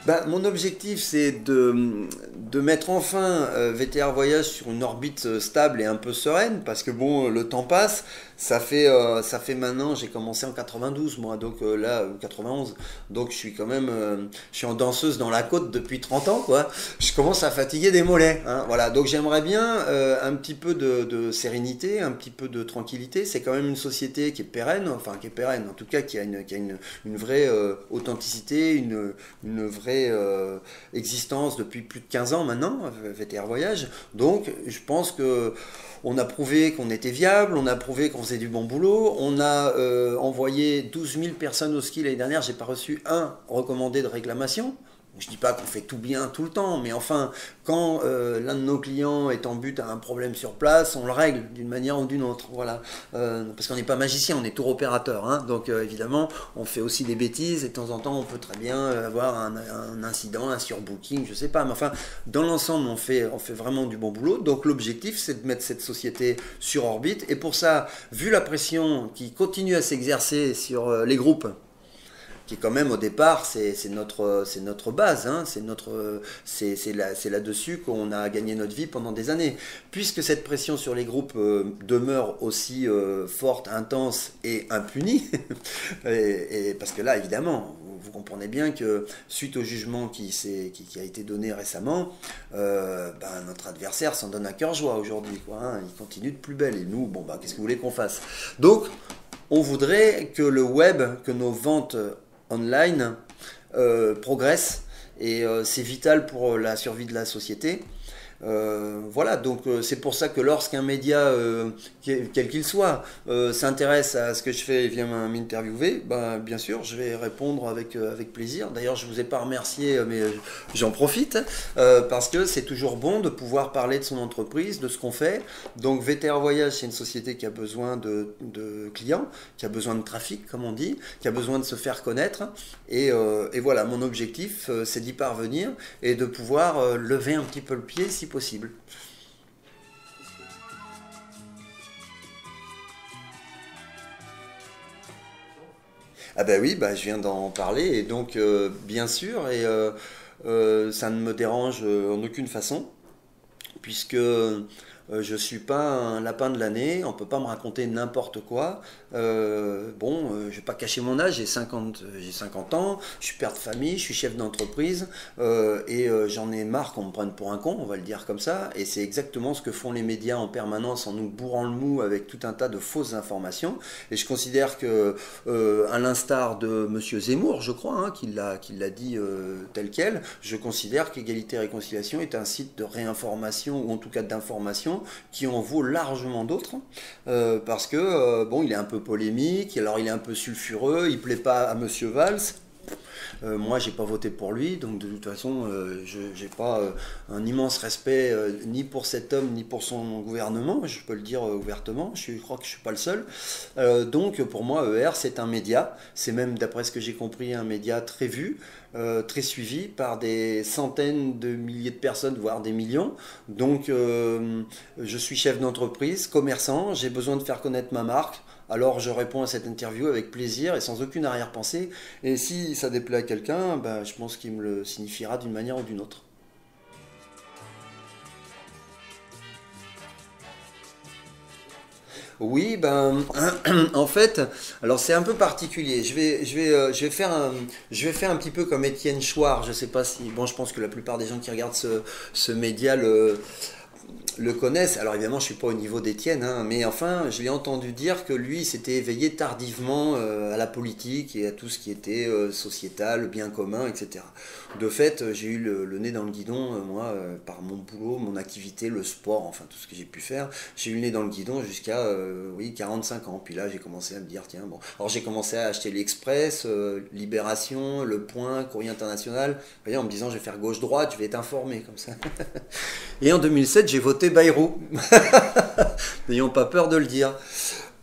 Ben, mon objectif, c'est de mettre enfin VTR Voyage sur une orbite stable et un peu sereine, parce que bon, le temps passe. Ça fait maintenant, j'ai commencé en 92, moi, donc là, 91. Donc je suis quand même, je suis en danseuse dans la côte depuis 30 ans, quoi. Je commence à fatiguer des mollets, hein, voilà. Donc j'aimerais bien un petit peu de sérénité, un petit peu de tranquillité. C'est quand même une société qui est pérenne, enfin qui est pérenne, en tout cas qui a une vraie authenticité, une vraie existence depuis plus de 15 ans maintenant, VTR Voyage. Donc je pense que on a prouvé qu'on était viable, on a prouvé qu'on faisait du bon boulot, on a envoyé 12 000 personnes au ski l'année dernière, j'ai pas reçu un recommandé de réclamation. Je dis pas qu'on fait tout bien tout le temps, mais enfin, quand l'un de nos clients est en but à un problème sur place, on le règle d'une manière ou d'une autre. Voilà. Parce qu'on n'est pas magicien, on est tour opérateur. Hein. Donc évidemment, on fait aussi des bêtises et de temps en temps, on peut très bien avoir un incident, un surbooking, je sais pas. Mais enfin, dans l'ensemble, on fait vraiment du bon boulot. Donc l'objectif, c'est de mettre cette société sur orbite. Et pour ça, vu la pression qui continue à s'exercer sur les groupes, qui est quand même au départ, c'est notre base, hein, c'est là-dessus qu'on a gagné notre vie pendant des années. Puisque cette pression sur les groupes demeure aussi forte, intense et impunie, parce que là, évidemment, vous comprenez bien que suite au jugement qui a été donné récemment, notre adversaire s'en donne à cœur joie aujourd'hui, quoi, hein, il continue de plus belle. Et nous, bon, qu'est-ce que vous voulez qu'on fasse? Donc, on voudrait que le web, que nos ventes online progresse et c'est vital pour la survie de la société. Voilà, donc c'est pour ça que lorsqu'un média, quel qu'il soit, s'intéresse à ce que je fais et vient m'interviewer, ben, bien sûr, je vais répondre avec plaisir. D'ailleurs, je ne vous ai pas remercié, mais j'en profite, parce que c'est toujours bon de pouvoir parler de son entreprise, de ce qu'on fait. Donc VTR Voyage, c'est une société qui a besoin de clients, qui a besoin de trafic, comme on dit, qui a besoin de se faire connaître. Et voilà, mon objectif, c'est d'y parvenir et de pouvoir lever un petit peu le pied si possible. Ah ben oui, je viens d'en parler et donc bien sûr ça ne me dérange en aucune façon puisque je suis pas un lapin de l'année, on peut pas me raconter n'importe quoi. Je vais pas cacher mon âge, j'ai 50 ans, je suis père de famille, je suis chef d'entreprise j'en ai marre qu'on me prenne pour un con, on va le dire comme ça. Et c'est exactement ce que font les médias en permanence en nous bourrant le mou avec tout un tas de fausses informations. Et je considère que, à l'instar de Monsieur Zemmour, je crois, hein, qui l'a dit tel quel, je considère qu'Égalité et Réconciliation est un site de réinformation ou en tout cas d'information qui en vaut largement d'autres parce que il est un peu polémique, alors il est un peu sulfureux, il plaît pas à Monsieur Valls. Moi, j'ai pas voté pour lui, donc de toute façon, je n'ai pas un immense respect ni pour cet homme ni pour son gouvernement. Je peux le dire ouvertement. Je crois que je suis pas le seul. Donc, pour moi, ER, c'est un média. C'est même, d'après ce que j'ai compris, un média très vu, très suivi par des centaines de milliers de personnes, voire des millions. Donc, je suis chef d'entreprise, commerçant. J'ai besoin de faire connaître ma marque. Alors je réponds à cette interview avec plaisir et sans aucune arrière-pensée. Et si ça déplaît à quelqu'un, je pense qu'il me le signifiera d'une manière ou d'une autre. Oui, en fait, alors c'est un peu particulier. Je vais faire un petit peu comme Étienne Chouard. Je sais pas si, bon, je pense que la plupart des gens qui regardent ce média le connaissent. Alors évidemment, je suis pas au niveau d'Étienne, hein, mais enfin, je l'ai entendu dire que lui s'était éveillé tardivement à la politique et à tout ce qui était sociétal, le bien commun, etc. De fait, j'ai eu le nez dans le guidon, moi, par mon boulot, mon activité, le sport, enfin tout ce que j'ai pu faire. J'ai eu le nez dans le guidon jusqu'à 45 ans. Puis là, j'ai commencé à me dire, tiens, bon. Alors j'ai commencé à acheter l'Express, Libération, Le Point, Courrier International, vous voyez, en me disant, je vais faire gauche-droite, je vais être informé comme ça. Et en 2007, j'ai voté Bayrou. N'ayons pas peur de le dire.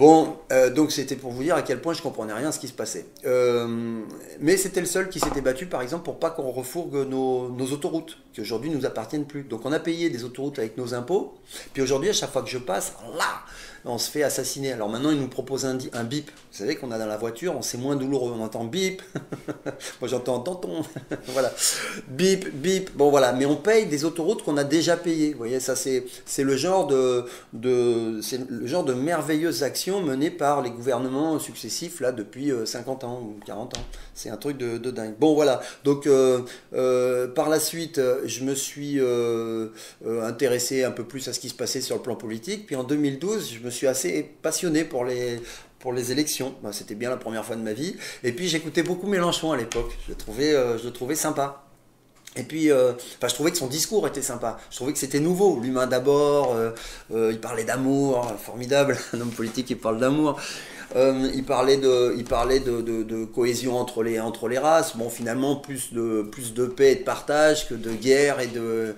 Bon, donc c'était pour vous dire à quel point je comprenais rien à ce qui se passait. Mais c'était le seul qui s'était battu, par exemple, pour pas qu'on refourgue nos autoroutes, qui aujourd'hui nous appartiennent plus. Donc on a payé des autoroutes avec nos impôts, puis aujourd'hui, à chaque fois que je passe, là, on se fait assassiner. Alors maintenant, ils nous proposent un bip. Vous savez qu'on a dans la voiture, c'est moins douloureux. On entend bip. Moi, j'entends tonton. Voilà. Bip, bip. Bon, voilà. Mais on paye des autoroutes qu'on a déjà payées. Vous voyez, ça, c'est le genre c'est le genre de merveilleuses actions menées par les gouvernements successifs, là, depuis 50 ans ou 40 ans. C'est un truc de dingue. Bon, voilà. Donc, par la suite, je me suis intéressé un peu plus à ce qui se passait sur le plan politique. Puis en 2012, je me suis assez passionné pour les élections. Ben, c'était bien la première fois de ma vie. Et puis j'écoutais beaucoup Mélenchon à l'époque. Je le trouvais sympa. Et puis, enfin, je trouvais que son discours était sympa. Je trouvais que c'était nouveau. L'humain d'abord, il parlait d'amour, formidable, un homme politique qui parle d'amour. Il parlait de cohésion entre les races. Bon, finalement, plus de paix et de partage que de guerre et de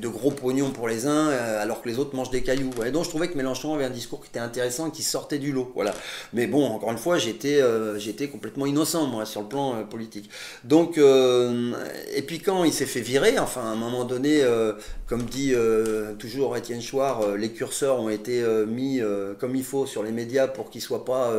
gros pognon pour les uns, alors que les autres mangent des cailloux. Ouais, donc je trouvais que Mélenchon avait un discours qui était intéressant et qui sortait du lot. Voilà. Mais bon, encore une fois, j'étais complètement innocent, moi, sur le plan politique. Donc, et puis quand il s'est fait virer, enfin, à un moment donné, comme dit toujours Étienne Chouard, les curseurs ont été mis comme il faut sur les médias pour qu'ils soient pas,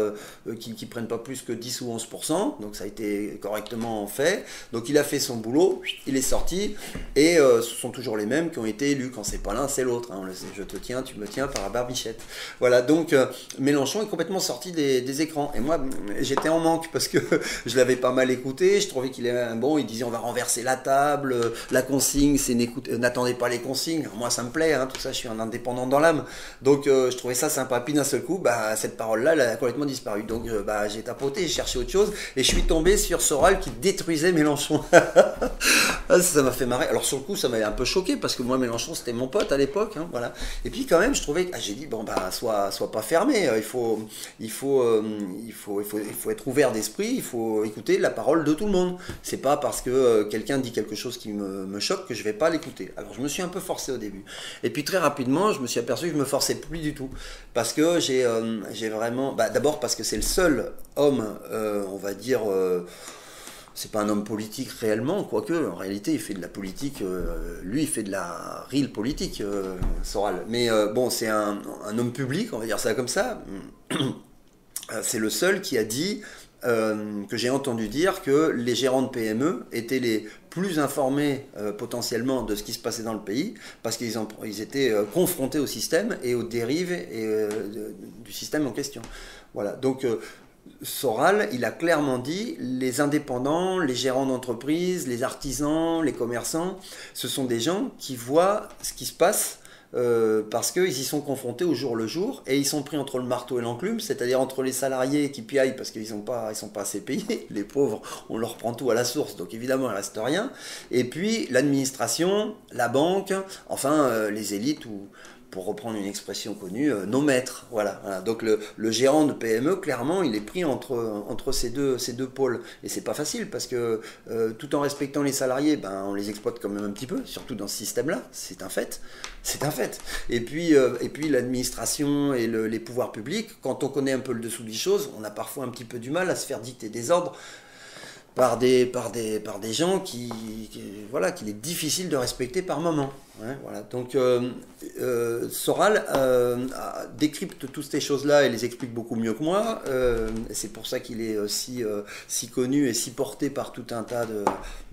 qu'ils prennent pas plus que 10 ou 11%. Donc ça a été correctement fait. Donc il a fait son boulot, il est sorti, et ce sont toujours les mêmes qui ont été élus. Quand c'est pas l'un, c'est l'autre. Hein, on le sait. Je te tiens, tu me tiens par la barbichette. Voilà. Donc Mélenchon est complètement sorti des écrans. Et moi, j'étais en manque parce que je l'avais pas mal écouté. Je trouvais qu'il est bon. Il disait on va renverser la table, la consigne, c'est n'attendez pas les consignes. Alors, moi, ça me plaît. Hein, tout ça, je suis un indépendant dans l'âme. Donc je trouvais ça sympa. Puis d'un seul coup, bah cette parole-là, elle a complètement disparu. Donc bah, j'ai tapoté, j'ai cherché autre chose, et je suis tombé sur Soral qui détruisait Mélenchon. Ça m'a fait marrer. Alors sur le coup, ça m'avait un peu choqué, parce que moi, Mélenchon, c'était mon pote à l'époque. Hein, voilà. Et puis quand même, je trouvais, j'ai dit, bon, bah, sois pas fermé, il faut être ouvert d'esprit, il faut écouter la parole de tout le monde. C'est pas parce que quelqu'un dit quelque chose qui me choque que je vais pas l'écouter. Alors je me suis un peu forcé au début. Et puis très rapidement, je me suis aperçu que je me forçais plus du tout. Parce que j'ai vraiment... Bah, d'abord parce que c'est le seul homme, on va dire... c'est pas un homme politique réellement, quoique, en réalité, il fait de la politique, lui, il fait de la real politique, Soral. Mais bon, c'est un homme public, on va dire ça comme ça. C'est le seul qui a dit, que j'ai entendu dire, que les gérants de PME étaient les plus informés potentiellement de ce qui se passait dans le pays, parce qu'ils étaient confrontés au système et aux dérives du système en question. Voilà, donc Soral, il a clairement dit, les indépendants, les gérants d'entreprise, les artisans, les commerçants, ce sont des gens qui voient ce qui se passe parce qu'ils y sont confrontés au jour le jour, et ils sont pris entre le marteau et l'enclume, c'est-à-dire entre les salariés qui piaillent parce qu'ils ne sont pas assez payés, les pauvres, on leur prend tout à la source, donc évidemment il ne reste rien, et puis l'administration, la banque, enfin les élites, ou pour reprendre une expression connue, nos maîtres. Voilà, voilà. Donc le gérant de PME, clairement, il est pris entre ces deux pôles. Et c'est pas facile, parce que tout en respectant les salariés, ben, on les exploite quand même un petit peu, surtout dans ce système-là. C'est un fait. C'est un fait. Et puis l'administration et les pouvoirs publics, quand on connaît un peu le dessous des choses, on a parfois un petit peu du mal à se faire dicter des ordres par des gens voilà, qu'il est difficile de respecter par moment. Ouais, voilà. Donc Soral décrypte toutes ces choses-là et les explique beaucoup mieux que moi. C'est pour ça qu'il est si connu et si porté par tout un tas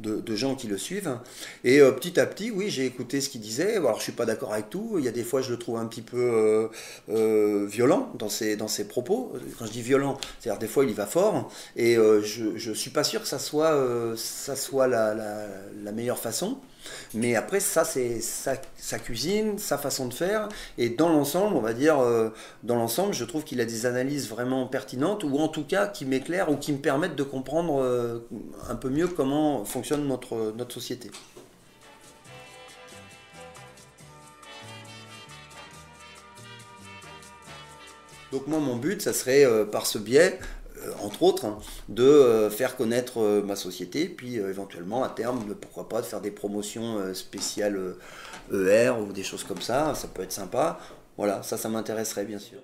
de gens qui le suivent. Et petit à petit, oui, j'ai écouté ce qu'il disait. Alors je suis pas d'accord avec tout. Il y a des fois, je le trouve un petit peu violent dans ses propos. Quand je dis violent, c'est-à-dire des fois il y va fort. Et je suis pas sûr que ça soit la meilleure façon. Mais après, ça, c'est sa cuisine, sa façon de faire. Et dans l'ensemble, on va dire, dans l'ensemble, je trouve qu'il a des analyses vraiment pertinentes, ou en tout cas qui m'éclairent ou qui me permettent de comprendre un peu mieux comment fonctionne notre société. Donc moi, mon but, ça serait par ce biais, entre autres, hein, de faire connaître ma société, puis éventuellement à terme, pourquoi pas, de faire des promotions spéciales ER ou des choses comme ça peut être sympa. Voilà, ça m'intéresserait bien sûr.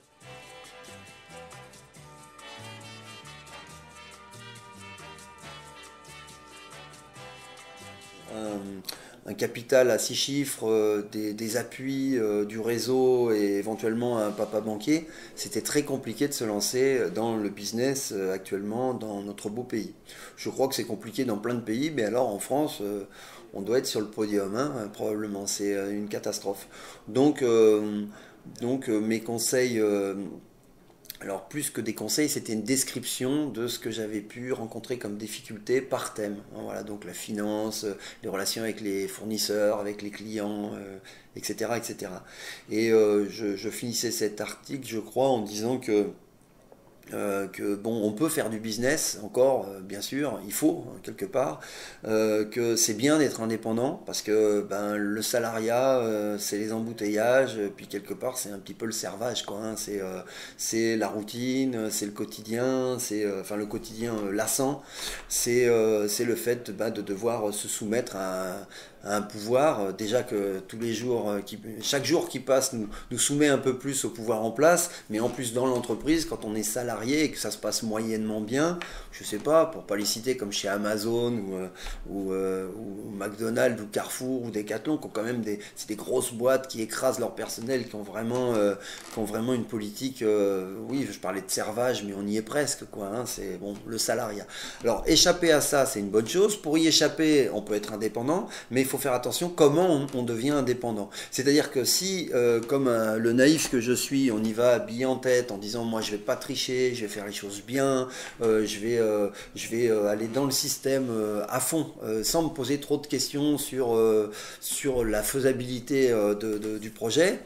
un capital à 6 chiffres, des appuis, du réseau et éventuellement un papa banquier, c'était très compliqué de se lancer dans le business actuellement dans notre beau pays. Je crois que c'est compliqué dans plein de pays, mais alors en France, on doit être sur le podium, hein, probablement. C'est une catastrophe. Donc, mes conseils, alors plus que des conseils, c'était une description de ce que j'avais pu rencontrer comme difficultés par thème. Hein, voilà, donc la finance, les relations avec les fournisseurs, avec les clients, etc., etc. Et je finissais cet article, je crois, en disant que bon, on peut faire du business encore, bien sûr, il faut quelque part, que c'est bien d'être indépendant parce que ben, le salariat, c'est les embouteillages, puis quelque part c'est un petit peu le servage, quoi. Hein, c'est la routine, c'est le quotidien, c'est enfin le quotidien lassant, c'est le fait ben, de devoir se soumettre à un pouvoir, déjà que tous les jours, chaque jour qui passe nous soumet un peu plus au pouvoir en place, mais en plus dans l'entreprise, quand on est salarié et que ça se passe moyennement bien, je sais pas, pour pas les citer comme chez Amazon ou McDonald's ou Carrefour ou Decathlon, qui ont quand même c'est des grosses boîtes qui écrasent leur personnel, qui ont vraiment une politique, oui, je parlais de servage, mais on y est presque, quoi, hein, c'est bon, le salariat. Alors échapper à ça, c'est une bonne chose. Pour y échapper, on peut être indépendant, mais il faut faire attention comment on devient indépendant. C'est-à-dire que si, comme le naïf que je suis, on y va habillé en tête en disant moi je vais pas tricher, je vais faire les choses bien, je vais aller dans le système à fond, sans me poser trop de questions sur la faisabilité du projet.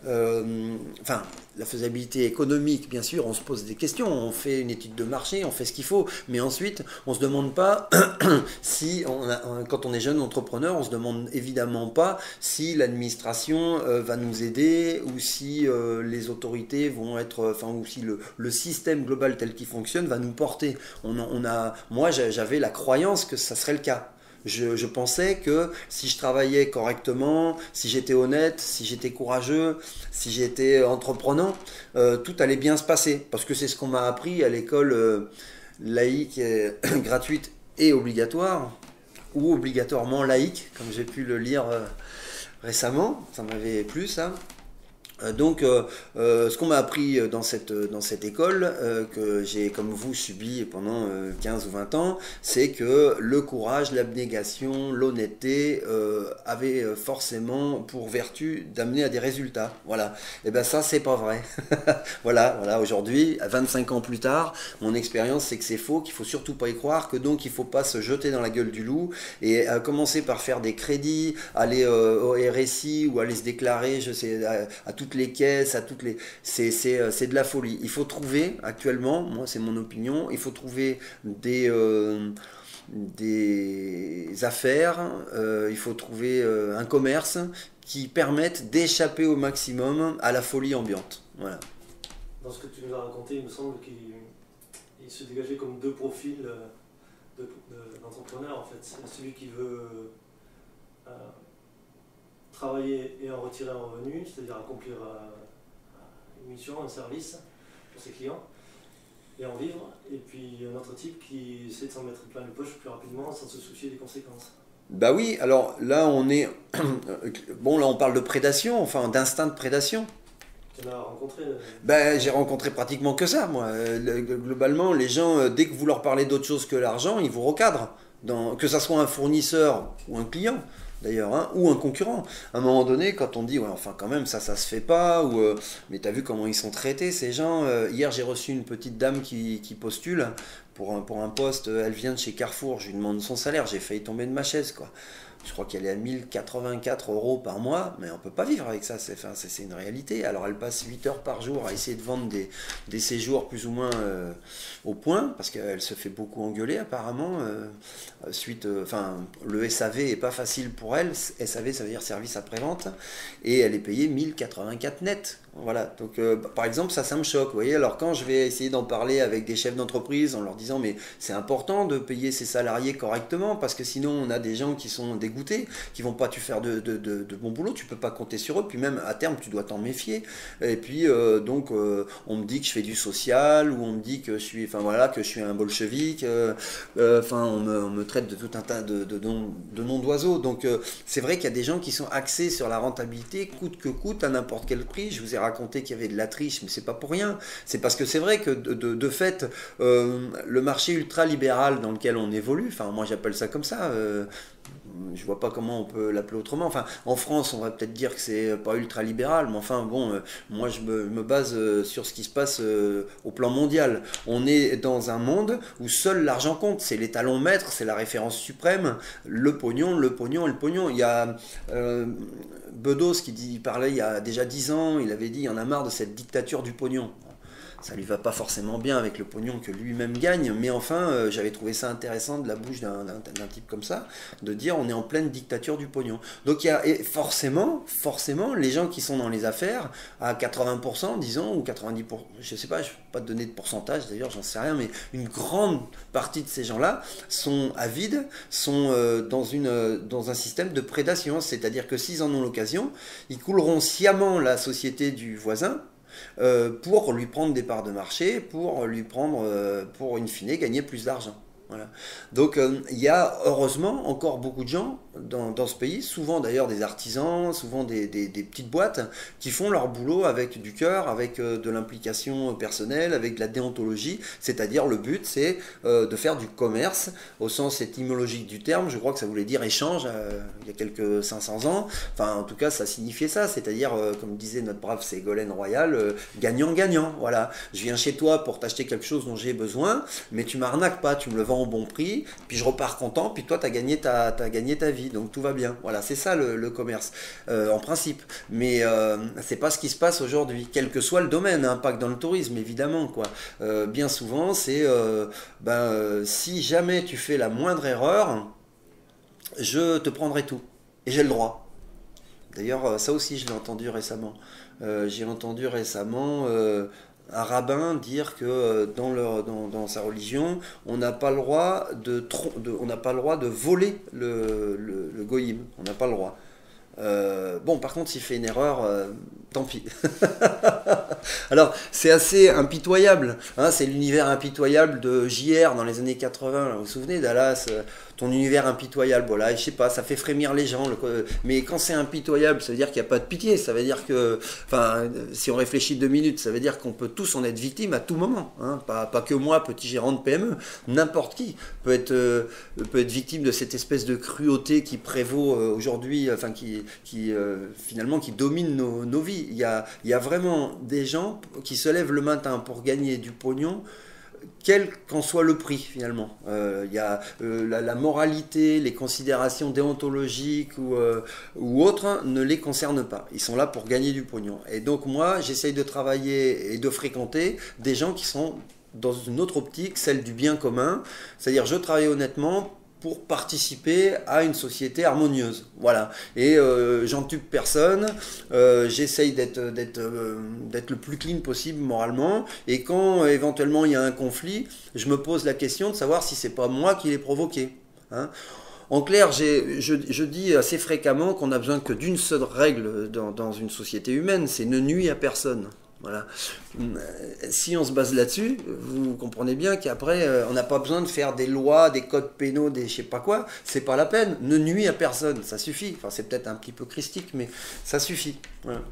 Enfin, la faisabilité économique, bien sûr, on se pose des questions, on fait une étude de marché, on fait ce qu'il faut, mais ensuite, on ne se demande pas si, quand on est jeune entrepreneur, on ne se demande évidemment pas si l'administration va nous aider ou si les autorités vont être, enfin, ou si le système global tel qu'il fonctionne va nous porter. Moi, j'avais la croyance que ça serait le cas. Je pensais que si je travaillais correctement, si j'étais honnête, si j'étais courageux, si j'étais entreprenant, tout allait bien se passer. Parce que c'est ce qu'on m'a appris à l'école laïque, gratuite et obligatoire, ou obligatoirement laïque, comme j'ai pu le lire récemment. Ça m'avait plu, ça. Ce qu'on m'a appris dans cette école, que j'ai comme vous subi pendant 15 ou 20 ans, c'est que le courage, l'abnégation, l'honnêteté avaient forcément pour vertu d'amener à des résultats. Voilà. Et ben ça, c'est pas vrai. Voilà. Aujourd'hui, 25 ans plus tard, mon expérience, c'est que c'est faux, qu'il faut surtout pas y croire, que donc il faut pas se jeter dans la gueule du loup et commencer par faire des crédits, aller au RSI ou aller se déclarer, je sais, à toutes les caisses, c'est de la folie. Il faut trouver actuellement, moi c'est mon opinion, il faut trouver des affaires, il faut trouver un commerce qui permette d'échapper au maximum à la folie ambiante. Voilà. Dans ce que tu nous as raconté, il me semble qu'il se dégageait comme deux profils d'entrepreneurs en fait. C'est celui qui veut travailler et en retirer un revenu, c'est-à-dire accomplir une mission, un service pour ses clients et en vivre. Et puis un autre type qui essaie de s'en mettre plein les poches plus rapidement sans se soucier des conséquences. Bah oui, alors là on est... Bon là on parle de prédation, enfin d'instinct de prédation. Tu en as rencontré Ben, j'ai rencontré pratiquement que ça, moi. Globalement, les gens, dès que vous leur parlez d'autre chose que l'argent, ils vous recadrent. Que ça soit un fournisseur ou un client, d'ailleurs, hein, ou un concurrent. À un moment donné, quand on dit, ouais, enfin, quand même, ça se fait pas, mais t'as vu comment ils sont traités, ces gens. Hier, j'ai reçu une petite dame qui postule pour un poste. Elle vient de chez Carrefour. Je lui demande son salaire. J'ai failli tomber de ma chaise, quoi. Je crois qu'elle est à 1084 € par mois, mais on ne peut pas vivre avec ça, c'est une réalité. Alors elle passe 8 heures par jour à essayer de vendre des séjours plus ou moins au point, parce qu'elle se fait beaucoup engueuler apparemment. Le SAV n'est pas facile pour elle, SAV ça veut dire service après-vente, et elle est payée 1084 net. Voilà, donc par exemple ça me choque, vous voyez, alors quand je vais essayer d'en parler avec des chefs d'entreprise en leur disant mais c'est important de payer ses salariés correctement parce que sinon on a des gens qui sont dégoûtés, qui vont pas te faire de bon boulot, tu peux pas compter sur eux, puis même à terme tu dois t'en méfier, et puis on me dit que je fais du social, ou on me dit que je suis, enfin voilà, que je suis un bolchevique, enfin on me traite de tout un tas de noms d'oiseaux, donc c'est vrai qu'il y a des gens qui sont axés sur la rentabilité, coûte que coûte, à n'importe quel prix. Je vous ai raconté qu'il y avait de la triche, mais c'est pas pour rien. C'est parce que c'est vrai que de fait, le marché ultra-libéral dans lequel on évolue, enfin moi j'appelle ça comme ça, je vois pas comment on peut l'appeler autrement. Enfin, en France, on va peut-être dire que c'est pas ultra-libéral, mais enfin bon, moi je me base sur ce qui se passe au plan mondial. On est dans un monde où seul l'argent compte, c'est l'étalon maître, c'est la référence suprême, le pognon, le pognon et le pognon. Il y a Bedos il parlait il y a déjà 10 ans, il avait dit il y en a marre de cette dictature du pognon. Ça lui va pas forcément bien avec le pognon que lui-même gagne, mais enfin, j'avais trouvé ça intéressant de la bouche d'un type comme ça, de dire on est en pleine dictature du pognon. Donc il y a et forcément, les gens qui sont dans les affaires, à 80%, disons, ou 90%, je sais pas, je ne peux pas te donner de pourcentage d'ailleurs, j'en sais rien, mais une grande partie de ces gens-là sont avides, sont dans un système de prédation, c'est-à-dire que s'ils en ont l'occasion, ils couleront sciemment la société du voisin, pour lui prendre des parts de marché, pour lui prendre, pour in fine gagner plus d'argent. Voilà. Donc il y a heureusement encore beaucoup de gens dans ce pays, souvent d'ailleurs des artisans, souvent des petites boîtes qui font leur boulot avec du cœur, avec de l'implication personnelle, avec de la déontologie, c'est-à-dire le but c'est de faire du commerce au sens étymologique du terme, je crois que ça voulait dire échange il y a quelques 500 ans, enfin en tout cas ça signifiait ça, c'est-à-dire comme disait notre brave Ségolène Royal, gagnant-gagnant, voilà, je viens chez toi pour t'acheter quelque chose dont j'ai besoin, mais tu m'arnaques pas, tu me le vends au bon prix, puis je repars content, puis toi tu as gagné ta vie, donc tout va bien. Voilà, c'est ça le commerce, en principe. Mais c'est pas ce qui se passe aujourd'hui, quel que soit le domaine, hein, pas que dans le tourisme, évidemment, quoi. Bien souvent, c'est si jamais tu fais la moindre erreur, je te prendrai tout. Et j'ai le droit. D'ailleurs, ça aussi, je l'ai entendu récemment. J'ai entendu récemment un rabbin dire que dans sa religion, on n'a pas le droit on n'a pas le droit de voler le goïm. On n'a pas le droit. Bon, par contre, s'il fait une erreur, tant pis. Alors, c'est assez impitoyable. Hein, c'est l'univers impitoyable de JR dans les années 80. Là, vous vous souvenez, Dallas, ton univers impitoyable. Voilà, je sais pas, ça fait frémir les gens. Mais quand c'est impitoyable, ça veut dire qu'il n'y a pas de pitié. Ça veut dire que, enfin, si on réfléchit 2 minutes, ça veut dire qu'on peut tous en être victime à tout moment. Hein, pas que moi, petit gérant de PME. N'importe qui peut être victime de cette espèce de cruauté qui prévaut aujourd'hui, enfin, finalement, qui domine nos vies. Il y a vraiment des gens qui se lèvent le matin pour gagner du pognon, quel qu'en soit le prix finalement. Il y a la moralité, les considérations déontologiques ou autres ne les concernent pas. Ils sont là pour gagner du pognon. Et donc moi, j'essaye de travailler et de fréquenter des gens qui sont dans une autre optique, celle du bien commun. C'est-à-dire je travaille honnêtement pour participer à une société harmonieuse. Voilà. Et j'entube personne, j'essaye d'être le plus clean possible moralement, et quand éventuellement il y a un conflit, je me pose la question de savoir si c'est pas moi qui l'ai provoqué. Hein. En clair, je dis assez fréquemment qu'on n'a besoin que d'une seule règle dans une société humaine, c'est ne nuire à personne. Voilà. Si on se base là-dessus, vous comprenez bien qu'après, on n'a pas besoin de faire des lois, des codes pénaux, des je sais pas quoi. C'est pas la peine. Ne nuit à personne, ça suffit. Enfin, c'est peut-être un petit peu christique, mais ça suffit. Voilà.